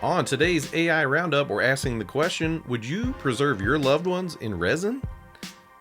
On today's AI Roundup, we're asking the question, would you preserve your loved ones in resin?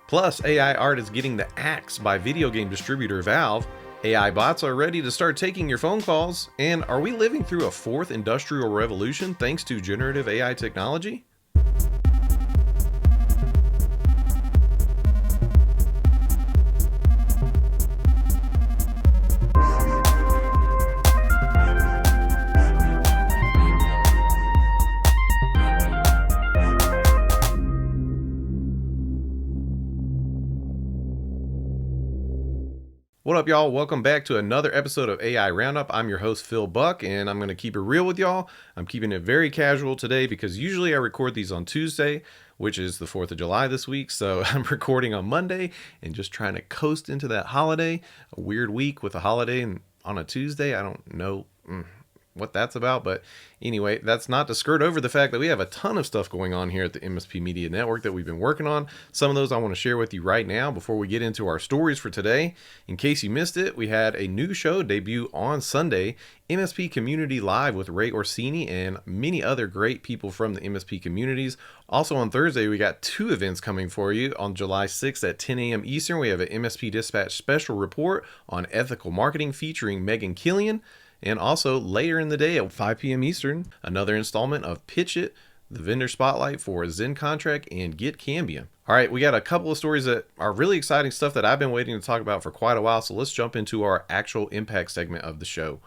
Plus, AI art is getting the axe by video game distributor Valve. AI bots are ready to start taking your phone calls. And are we living through a fourth industrial revolution thanks to generative AI technology? What up, y'all? Welcome back to another episode of AI Roundup. I'm your host, Phil Buck, and I'm going to keep it real with y'all. I'm keeping it very casual today because usually I record these on Tuesday, which is the 4th of July this week. So I'm recording on Monday and just trying to coast into that holiday. A weird week with a holiday and on a Tuesday. I don't know what that's about, but anyway, that's not to skirt over the fact that we have a ton of stuff going on here at the MSP Media Network that we've been working on. Some of those I want to share with you right now before we get into our stories for today. In case you missed it, we had a new show debut on Sunday, MSP Community Live with Ray Orsini and many other great people from the MSP communities. Also on Thursday, we got two events coming for you. On July 6th at 10 a.m. Eastern, we have an MSP Dispatch special report on ethical marketing featuring Megan Killian. And also later in the day at 5 p.m. Eastern, another installment of Pitch It, the vendor spotlight for Zen Contract and Get Cambium. All right, we got a couple of stories that are really exciting stuff that I've been waiting to talk about for quite a while. So let's jump into our actual impact segment of the show.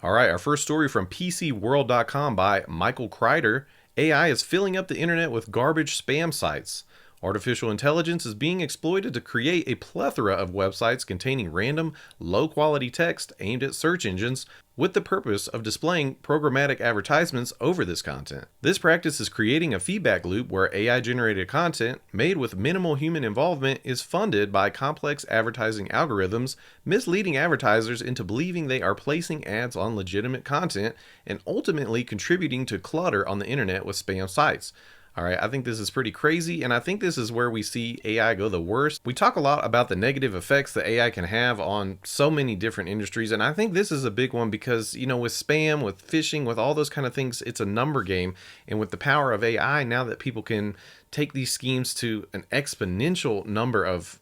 All right, our first story from PCWorld.com by Michael Kreider. AI is filling up the internet with garbage spam sites. Artificial intelligence is being exploited to create a plethora of websites containing random, low-quality text aimed at search engines with the purpose of displaying programmatic advertisements over this content. This practice is creating a feedback loop where AI-generated content made with minimal human involvement is funded by complex advertising algorithms, misleading advertisers into believing they are placing ads on legitimate content and ultimately contributing to clutter on the internet with spam sites. All right, I think this is pretty crazy, and I think this is where we see AI go the worst. We talk a lot about the negative effects that AI can have on so many different industries, and I think this is a big one because, you know, with spam, with phishing, with all those kind of things, it's a number game. And with the power of AI, now that people can take these schemes to an exponential number of,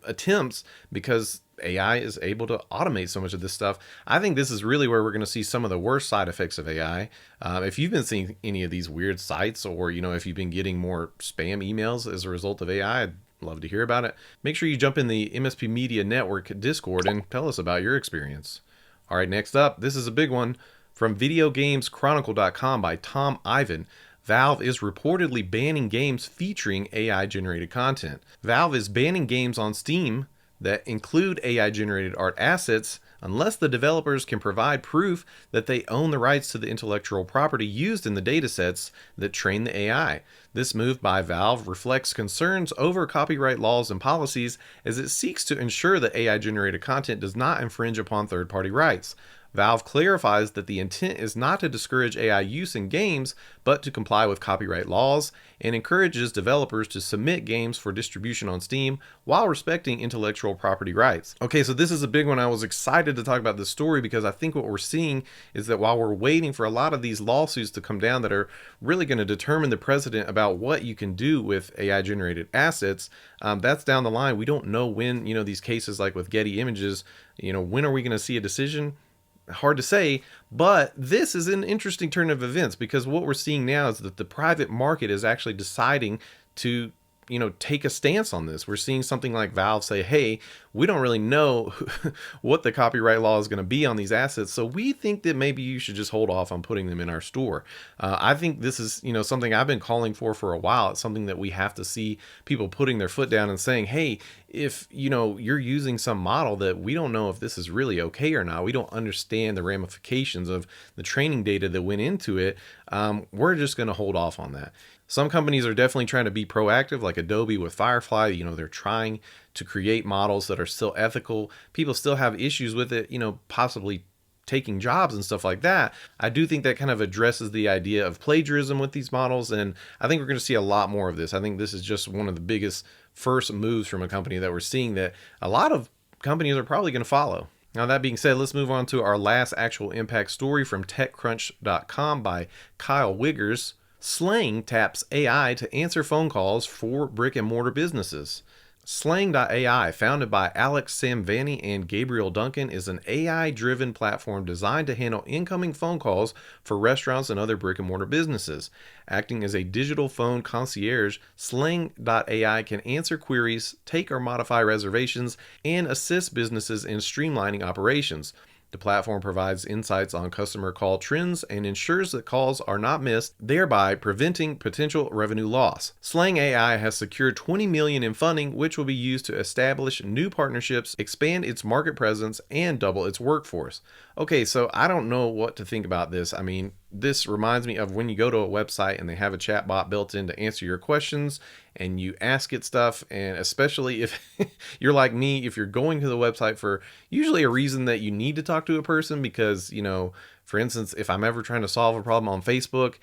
attempts because AI is able to automate so much of this stuff. I think this is really where we're going to see some of the worst side effects of AI. If you've been seeing any of these weird sites or, if you've been getting more spam emails as a result of AI, I'd love to hear about it. Make sure you jump in the MSP Media Network Discord and tell us about your experience. All right, next up, this is a big one from VideoGamesChronicle.com by Tom Ivan. Valve is reportedly banning games featuring AI-generated content. Valve is banning games on Steam that include AI-generated art assets unless the developers can provide proof that they own the rights to the intellectual property used in the datasets that train the AI. This move by Valve reflects concerns over copyright laws and policies as it seeks to ensure that AI-generated content does not infringe upon third-party rights. Valve clarifies that the intent is not to discourage AI use in games, but to comply with copyright laws, and encourages developers to submit games for distribution on Steam while respecting intellectual property rights. Okay, so this is a big one. I was excited to talk about this story because I think what we're seeing is that while we're waiting for a lot of these lawsuits to come down that are really going to determine the precedent about what you can do with AI-generated assets, that's down the line. We don't know when, these cases like with Getty Images, when are we going to see a decision? Hard to say, but this is an interesting turn of events because what we're seeing now is that the private market is actually deciding to take a stance on this. We're seeing something like Valve say, hey, we don't really know what the copyright law is going to be on these assets, so we think that maybe you should just hold off on putting them in our store. I think this is, something I've been calling for a while. It's something that we have to see people putting their foot down and saying, hey, if, you're using some model that we don't know if this is really okay or not, we don't understand the ramifications of the training data that went into it, we're just going to hold off on that. Some companies are definitely trying to be proactive, like Adobe with Firefly. They're trying to create models that are still ethical. People still have issues with it, possibly taking jobs and stuff like that. I do think that kind of addresses the idea of plagiarism with these models, and I think we're going to see a lot more of this. I think this is just one of the biggest first moves from a company that we're seeing that a lot of companies are probably going to follow. Now, that being said, let's move on to our last actual impact story from TechCrunch.com by Kyle Wiggers. Slang taps AI to answer phone calls for brick-and-mortar businesses. Slang.ai, founded by Alex Samvani and Gabriel Duncan, is an AI-driven platform designed to handle incoming phone calls for restaurants and other brick-and-mortar businesses. Acting as a digital phone concierge, Slang.ai can answer queries, take or modify reservations, and assist businesses in streamlining operations. The platform provides insights on customer call trends and ensures that calls are not missed, thereby preventing potential revenue loss. Slang AI has secured $20 million in funding, which will be used to establish new partnerships, expand its market presence, and double its workforce. Okay, so I don't know what to think about this. I mean, this reminds me of when you go to a website and they have a chat bot built in to answer your questions and you ask it stuff. And especially if you're like me, if you're going to the website for usually a reason that you need to talk to a person, because, you know, for instance, if I'm ever trying to solve a problem on Facebook,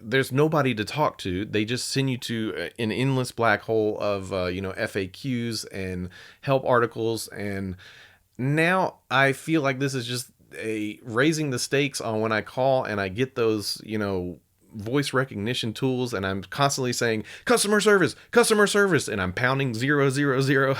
there's nobody to talk to. They just send you to an endless black hole of, FAQs and help articles. And now I feel like this is just raising the stakes on when I call and I get those, voice recognition tools, and I'm constantly saying customer service, and I'm pounding 000.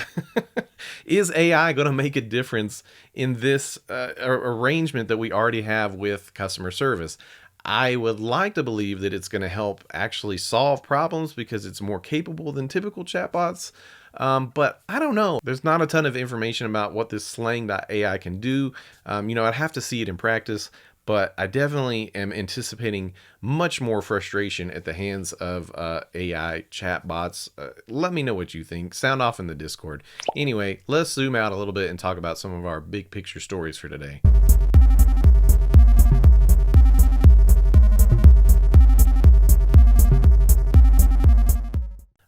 Is AI going to make a difference in this arrangement that we already have with customer service? I would like to believe that it's going to help actually solve problems because it's more capable than typical chatbots. But I don't know. There's not a ton of information about what this Slang.ai can do. I'd have to see it in practice, but I definitely am anticipating much more frustration at the hands of AI chatbots. Let me know what you think. Sound off in the Discord. Anyway, let's zoom out a little bit and talk about some of our big picture stories for today.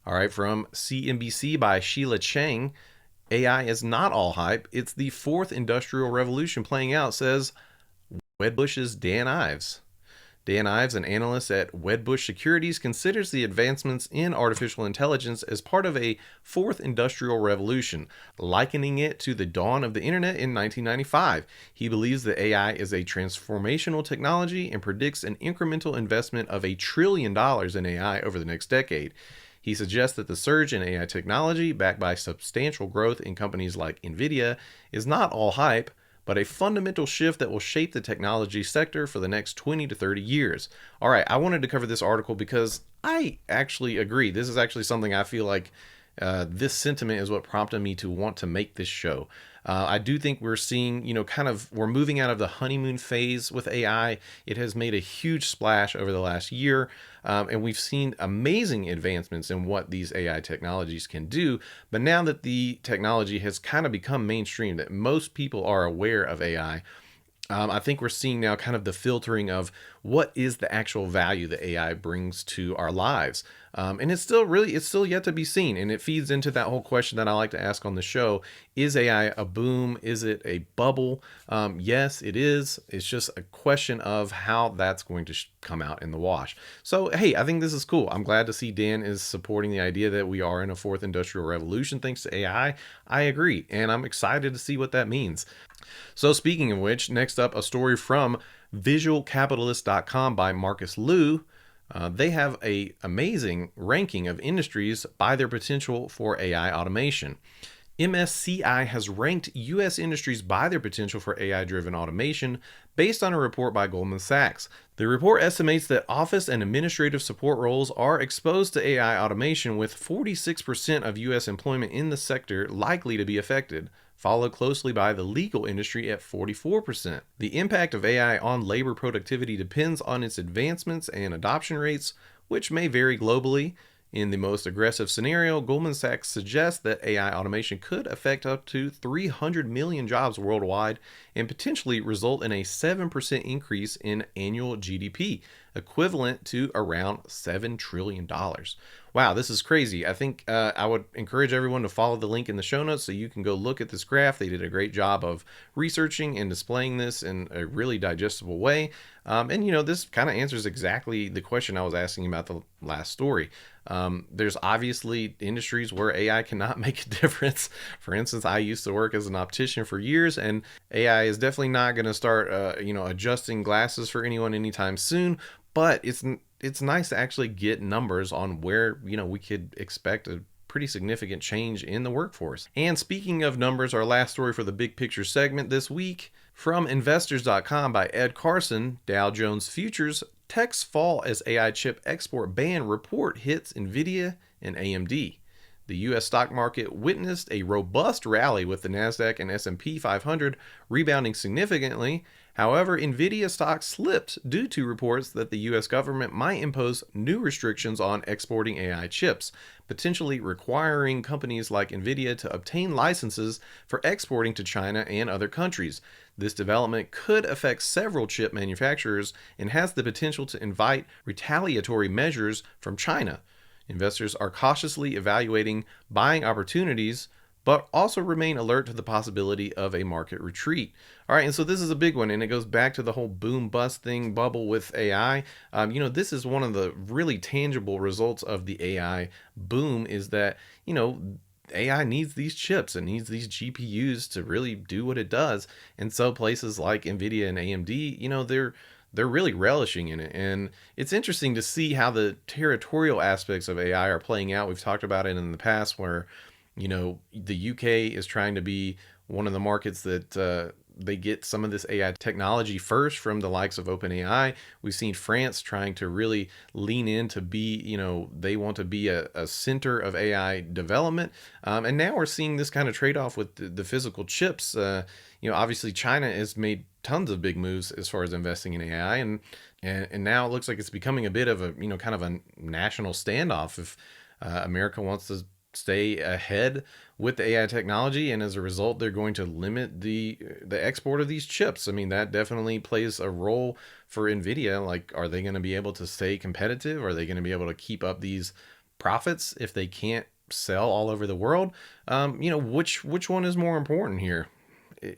All right, from CNBC by Sheila Chang, AI is not all hype. It's the fourth industrial revolution playing out, says Wedbush's Dan Ives. Dan Ives, an analyst at Wedbush Securities, considers the advancements in artificial intelligence as part of a fourth industrial revolution, likening it to the dawn of the internet in 1995. He believes that AI is a transformational technology and predicts an incremental investment of $1 trillion in AI over the next decade. He suggests that the surge in AI technology, backed by substantial growth in companies like Nvidia, is not all hype, but a fundamental shift that will shape the technology sector for the next 20 to 30 years. All right, I wanted to cover this article because I actually agree. This is actually something I feel like this sentiment is what prompted me to want to make this show. I do think we're seeing, we're moving out of the honeymoon phase with AI. It has made a huge splash over the last year, and we've seen amazing advancements in what these AI technologies can do. But now that the technology has kind of become mainstream, that most people are aware of AI, I think we're seeing now kind of the filtering of what is the actual value that AI brings to our lives. And it's still yet to be seen. And it feeds into that whole question that I like to ask on the show. Is AI a boom? Is it a bubble? Yes, it is. It's just a question of how that's going to come out in the wash. So, hey, I think this is cool. I'm glad to see Dan is supporting the idea that we are in a fourth industrial revolution thanks to AI. I agree. And I'm excited to see what that means. So speaking of which, next up, a story from visualcapitalist.com by Marcus Liu. They have an amazing ranking of industries by their potential for AI automation. MSCI has ranked U.S. industries by their potential for AI-driven automation based on a report by Goldman Sachs. The report estimates that office and administrative support roles are exposed to AI automation, with 46% of U.S. employment in the sector likely to be affected, followed closely by the legal industry at 44%. The impact of AI on labor productivity depends on its advancements and adoption rates, which may vary globally. In the most aggressive scenario, Goldman Sachs suggests that AI automation could affect up to 300 million jobs worldwide and potentially result in a 7% increase in annual GDP. equivalent to around $7 trillion. Wow, this is crazy. I think I would encourage everyone to follow the link in the show notes so you can go look at this graph. They did a great job of researching and displaying this in a really digestible way. And, this kind of answers exactly the question I was asking about the last story. There's obviously industries where AI cannot make a difference. For instance, I used to work as an optician for years, and AI is definitely not going to start, adjusting glasses for anyone anytime soon. But it's nice to actually get numbers on where, we could expect a pretty significant change in the workforce. And speaking of numbers, our last story for the big picture segment this week from investors.com by Ed Carson, Dow Jones Futures techs fall as AI chip export ban report hits Nvidia and AMD. The U.S. stock market witnessed a robust rally with the Nasdaq and S&P 500 rebounding significantly. However, Nvidia stock slipped due to reports that the U.S. government might impose new restrictions on exporting AI chips, potentially requiring companies like Nvidia to obtain licenses for exporting to China and other countries. This development could affect several chip manufacturers and has the potential to invite retaliatory measures from China. Investors are cautiously evaluating buying opportunities, but also remain alert to the possibility of a market retreat. All right, and so this is a big one, and it goes back to the whole boom bust thing bubble with AI. This is one of the really tangible results of the AI boom is that, AI needs these chips. It needs these GPUs to really do what it does. And so places like Nvidia and AMD, they're really relishing in it. And it's interesting to see how the territorial aspects of AI are playing out. We've talked about it in the past where, the UK is trying to be one of the markets that they get some of this AI technology first from the likes of OpenAI. We've seen France trying to really lean in to be, they want to be a center of AI development. And now we're seeing this kind of trade-off with the physical chips. Obviously China has made tons of big moves as far as investing in AI, and now it looks like it's becoming a bit of a, kind of a national standoff if America wants to stay ahead with the AI technology, and as a result they're going to limit the export of these chips. I mean, that definitely plays a role for Nvidia. Like, are they going to be able to stay competitive? Are they going to be able to keep up these profits if they can't sell all over the world? Which one is more important here?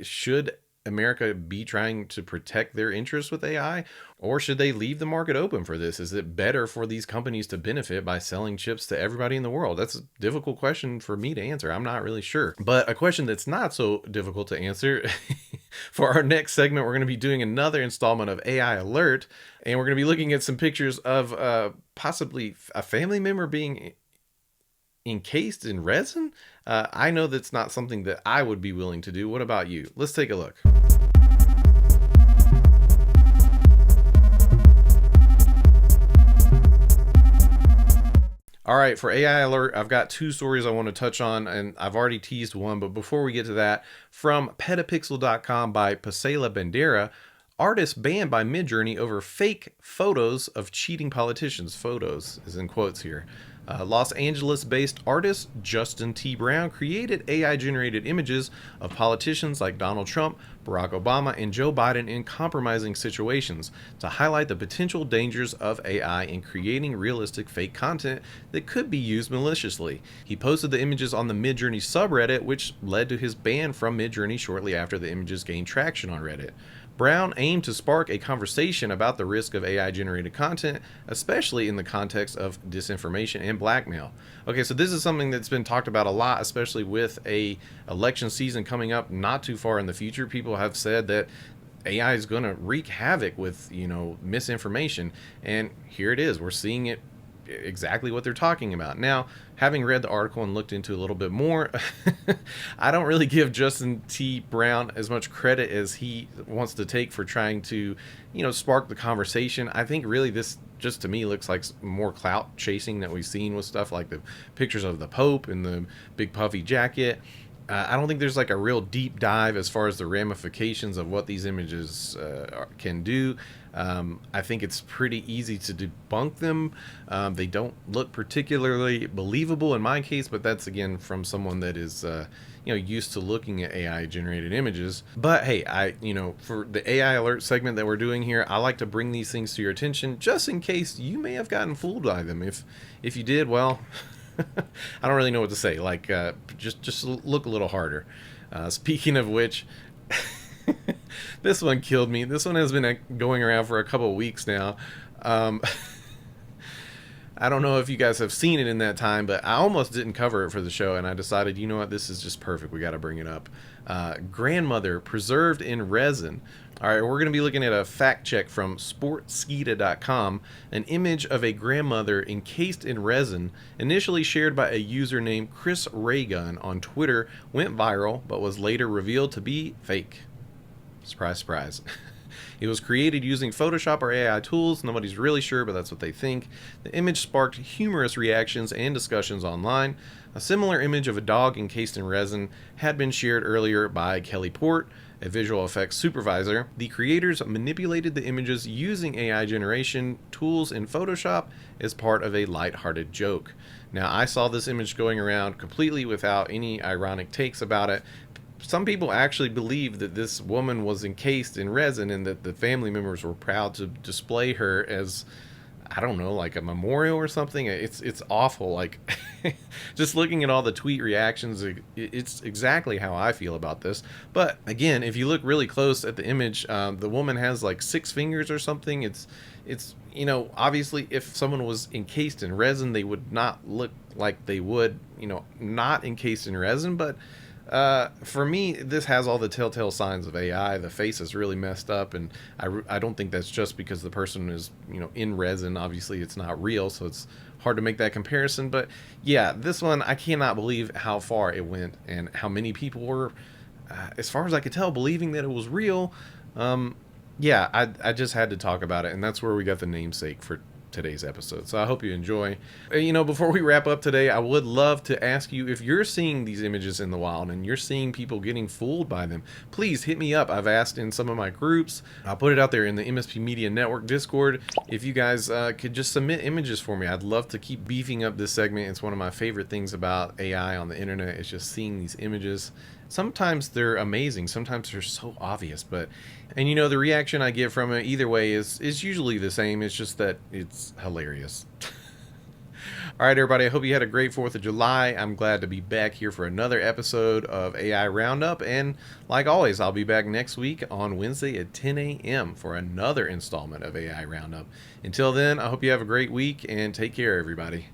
Should America be trying to protect their interests with AI, or should they leave the market open for this? Is it better for these companies to benefit by selling chips to everybody in the world? That's a difficult question for me to answer. I'm not really sure. But a question that's not so difficult to answer for our next segment, we're going to be doing another installment of AI Alert, and we're going to be looking at some pictures of possibly a family member being encased in resin. I know that's not something that I would be willing to do. What about you? Let's take a look. All right, for AI Alert, I've got two stories I want to touch on, and I've already teased one, but before we get to that, from petapixel.com by Pasela Bandera, artists banned by Midjourney over fake photos of cheating politicians. Photos is in quotes here. Los Angeles-based artist Justin T. Brown created AI-generated images of politicians like Donald Trump, Barack Obama, and Joe Biden in compromising situations to highlight the potential dangers of AI in creating realistic fake content that could be used maliciously. He posted the images on the Midjourney subreddit, which led to his ban from Midjourney shortly after the images gained traction on Reddit. Brown aimed to spark a conversation about the risk of AI-generated content, especially in the context of disinformation and blackmail. Okay, so this is something that's been talked about a lot, especially with a election season coming up not too far in the future. People have said that AI is going to wreak havoc with, misinformation, and here it is. We're seeing it exactly what they're talking about. Now, having read the article and looked into it a little bit more, I don't really give Justin T. Brown as much credit as he wants to take for trying to, spark the conversation. I think really this just to me looks like more clout chasing that we've seen with stuff like the pictures of the Pope and the big puffy jacket. I don't think there's like a real deep dive as far as the ramifications of what these images can do. I think it's pretty easy to debunk them. They don't look particularly believable in my case, but that's again from someone that is used to looking at AI generated images. But hey, for the AI alert segment that we're doing here, I like to bring these things to your attention just in case you may have gotten fooled by them. If you did, well, I don't really know what to say. Like, just look a little harder. Speaking of which, this one killed me. This one has been going around for a couple of weeks now. I don't know if you guys have seen it in that time, but I almost didn't cover it for the show, and I decided, you know what, this is just perfect. We got to bring it up. Grandmother preserved in resin. All right, we're going to be looking at a fact check from sportskeeda.com. An image of a grandmother encased in resin, initially shared by a user named Chris Raygun on Twitter, went viral, but was later revealed to be fake. Surprise, surprise. It was created using Photoshop or AI tools. Nobody's really sure, but that's what they think. The image sparked humorous reactions and discussions online. A similar image of a dog encased in resin had been shared earlier by Kelly Port, a visual effects supervisor. The creators manipulated the images using AI generation tools in Photoshop as part of a lighthearted joke. Now, I saw this image going around completely without any ironic takes about it. Some people actually believe that this woman was encased in resin and that the family members were proud to display her as, I don't know, like a memorial or something. It's awful. Like, just looking at all the tweet reactions, it's exactly how I feel about this. But again, if you look really close at the image, the woman has like 6 fingers or something. It's obviously if someone was encased in resin, they would not look like they would, not encased in resin. But for me, this has all the telltale signs of AI. The face is really messed up, and I don't think that's just because the person is, in resin. Obviously, it's not real, so it's hard to make that comparison. But yeah, this one, I cannot believe how far it went and how many people were, as far as I could tell, believing that it was real. Yeah, I just had to talk about it, and that's where we got the namesake for today's episode. So I hope you enjoy. Before we wrap up today, I would love to ask you, if you're seeing these images in the wild and you're seeing people getting fooled by them, please hit me up. I've asked in some of my groups. I'll put it out there in the MSP Media Network Discord. If you guys could just submit images for me, I'd love to keep beefing up this segment. It's one of my favorite things about AI on the internet, is just seeing these images. Sometimes they're amazing, sometimes they're so obvious, and the reaction I get from it either way is usually the same. It's just that it's hilarious. All right, everybody, I hope you had a great 4th of July. I'm glad to be back here for another episode of AI Roundup, and like always, I'll be back next week on Wednesday at 10 a.m. for another installment of AI Roundup. Until then, I hope you have a great week, and take care, everybody.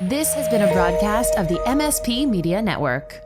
This has been a broadcast of the MSP Media Network.